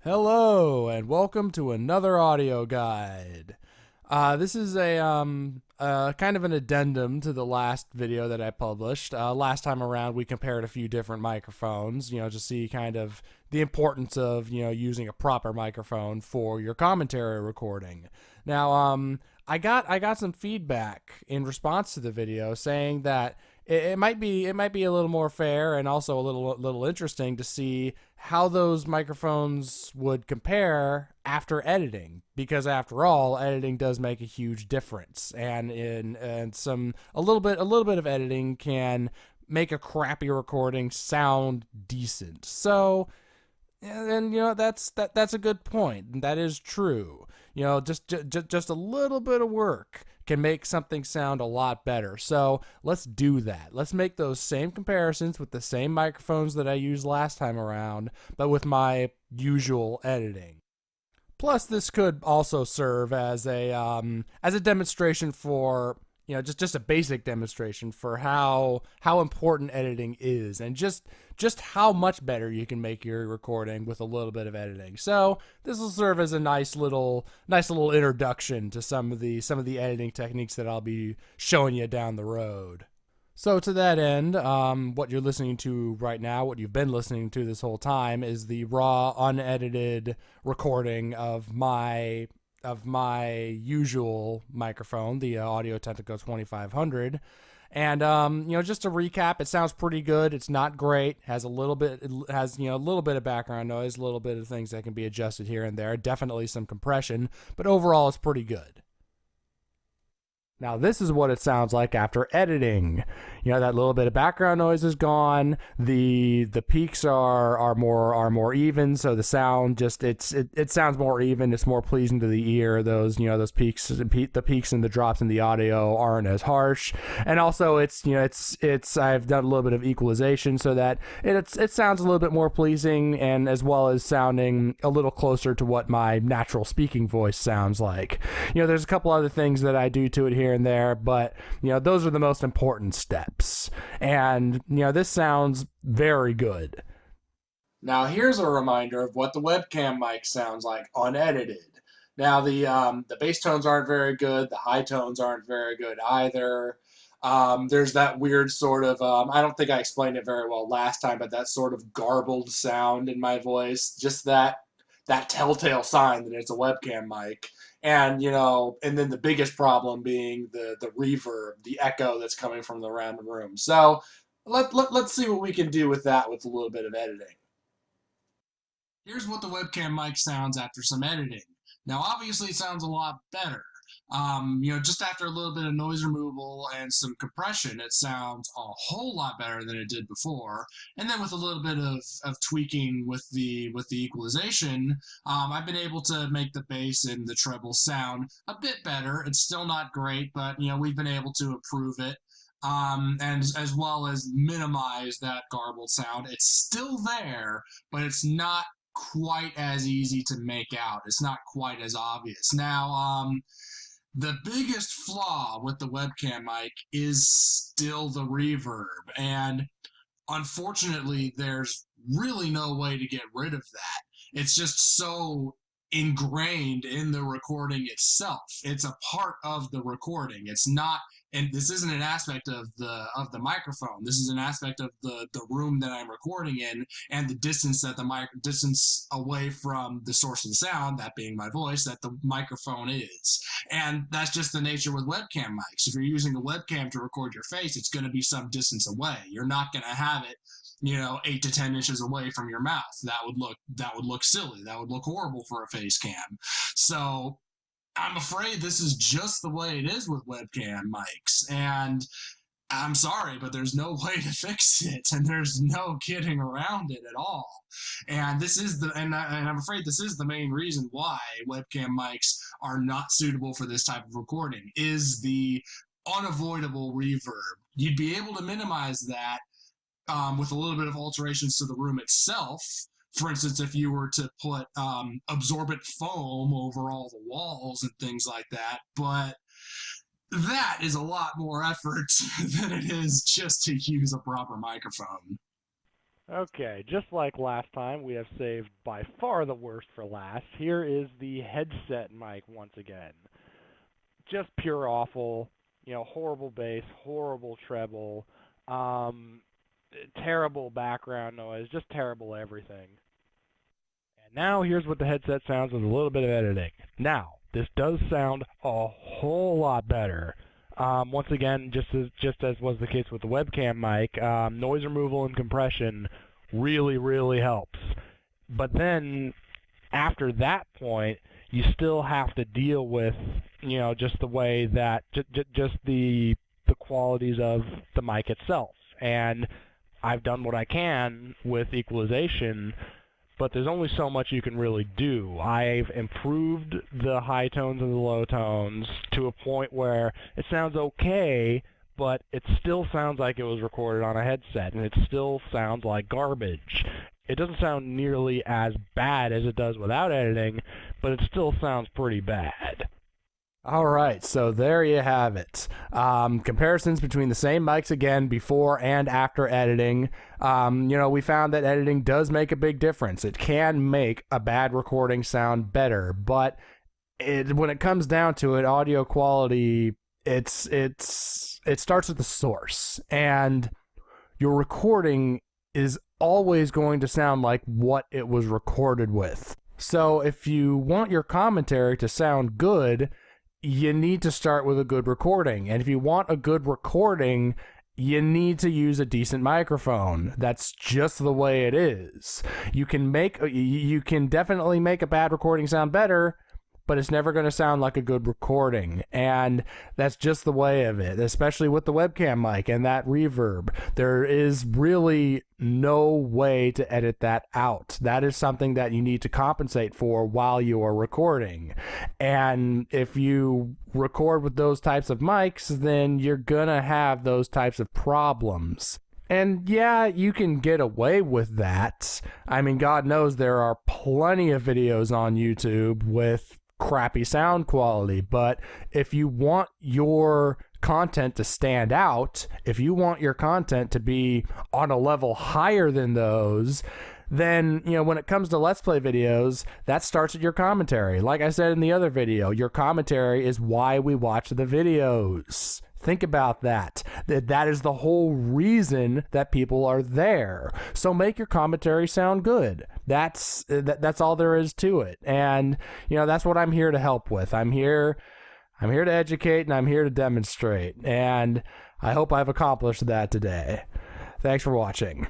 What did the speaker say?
Hello, and welcome to another audio guide. This is a kind of an addendum to the last video that I published. Last time around, we compared a few different microphones, to see kind of the importance of, using a proper microphone for your commentary recording. Now, I got some feedback in response to the video saying that it might be a little more fair and also a little interesting to see how those microphones would compare after editing, because after all, editing does make a huge difference, and some a little bit of editing can make a crappy recording sound decent. So, and that's a good point. That is true. Just a little bit of work can make something sound a lot better. So let's do that. Let's make those same comparisons with the same microphones that I used last time around, but with my usual editing. Plus, this could also serve as a demonstration for, just a basic demonstration for how important editing is, and just how much better you can make your recording with a little bit of editing. So this will serve as a nice little introduction to some of the editing techniques that I'll be showing you down the road. So to that end, what you're listening to right now, what you've been listening to this whole time, is the raw, unedited recording of my usual microphone, the Audio-Technica 2500. And just to recap, it sounds pretty good. It's not great. It has a little bit of background noise, a little bit of things that can be adjusted here and there. Definitely some compression, but overall, it's pretty good. Now, this is what it sounds like after editing. That little bit of background noise is gone. The peaks are more even, so the sound it sounds more even. It's more pleasing to the ear. Those peaks, the peaks and the drops in the audio aren't as harsh. And also, it's I've done a little bit of equalization so that it sounds a little bit more pleasing, and as well as sounding a little closer to what my natural speaking voice sounds like. There's a couple other things that I do to it here and there, but those are the most important steps. And this sounds very good. Now here's a reminder of what the webcam mic sounds like unedited. Now the bass tones aren't very good, the high tones aren't very good either. There's that weird sort of I don't think I explained it very well last time, but that sort of garbled sound in my voice, just that telltale sign that it's a webcam mic. And and then the biggest problem being the reverb, the echo that's coming from around the room. So let's see what we can do with that with a little bit of editing. Here's what the webcam mic sounds after some editing. Now, obviously, it sounds a lot better. Just after a little bit of noise removal and some compression, it sounds a whole lot better than it did before. And then with a little bit of tweaking with the equalization, I've been able to make the bass and the treble sound a bit better. It's still not great, but we've been able to improve it. And as well as minimize that garbled sound. It's still there, but it's not quite as easy to make out. It's not quite as obvious. Now, the biggest flaw with the webcam mic is still the reverb, and unfortunately, there's really no way to get rid of that. It's just so ingrained in the recording itself. It's a part of the recording. It's not, and this isn't an aspect of the microphone. This is an aspect of the room that I'm recording in, and the distance that distance away from the source of the sound, that being my voice, that the microphone is. And that's just the nature with webcam mics. If you're using a webcam to record your face, it's going to be some distance away. You're not going to have it 8 to 10 inches away from your mouth. That would look silly. That would look horrible for a face cam. So I'm afraid this is just the way it is with webcam mics. And I'm sorry, but there's no way to fix it, and there's no getting around it at all. And I'm afraid this is the main reason why webcam mics are not suitable for this type of recording, is the unavoidable reverb. You'd be able to minimize that with a little bit of alterations to the room itself. For instance, if you were to put absorbent foam over all the walls and things like that, but that is a lot more effort than it is just to use a proper microphone. Okay, just like last time, we have saved by far the worst for last. Here is the headset mic once again. Just pure awful, horrible bass, horrible treble, um, terrible background noise, just terrible everything. And now here's what the headset sounds with a little bit of editing. Now, this does sound a whole lot better. Once again, just as was the case with the webcam mic, noise removal and compression really, really helps. But then, after that point, you still have to deal with, just the way that, just the qualities of the mic itself. And I've done what I can with equalization, but there's only so much you can really do. I've improved the high tones and the low tones to a point where it sounds okay, but it still sounds like it was recorded on a headset, and it still sounds like garbage. It doesn't sound nearly as bad as it does without editing, but it still sounds pretty bad. All right, so there you have it. Comparisons between the same mics again before and after editing. We found that editing does make a big difference. It can make a bad recording sound better, but when it comes down to it, audio quality, it starts at the source, and your recording is always going to sound like what it was recorded with. So if you want your commentary to sound good, you need to start with a good recording. And if you want a good recording, you need to use a decent microphone. That's just the way it is. You can definitely make a bad recording sound better, but it's never going to sound like a good recording. And that's just the way of it, especially with the webcam mic and that reverb. There is really no way to edit that out. That is something that you need to compensate for while you are recording. And if you record with those types of mics, then you're going to have those types of problems. And yeah, you can get away with that. I mean, God knows there are plenty of videos on YouTube with crappy sound quality, but if you want your content to stand out, if you want your content to be on a level higher than those, then, when it comes to Let's Play videos, that starts at your commentary. Like I said in the other video, your commentary is why we watch the videos. Think about that. That is the whole reason that people are there. So make your commentary sound good. That's all there is to it. And, that's what I'm here to help with. I'm here to educate, and I'm here to demonstrate. And I hope I've accomplished that today. Thanks for watching.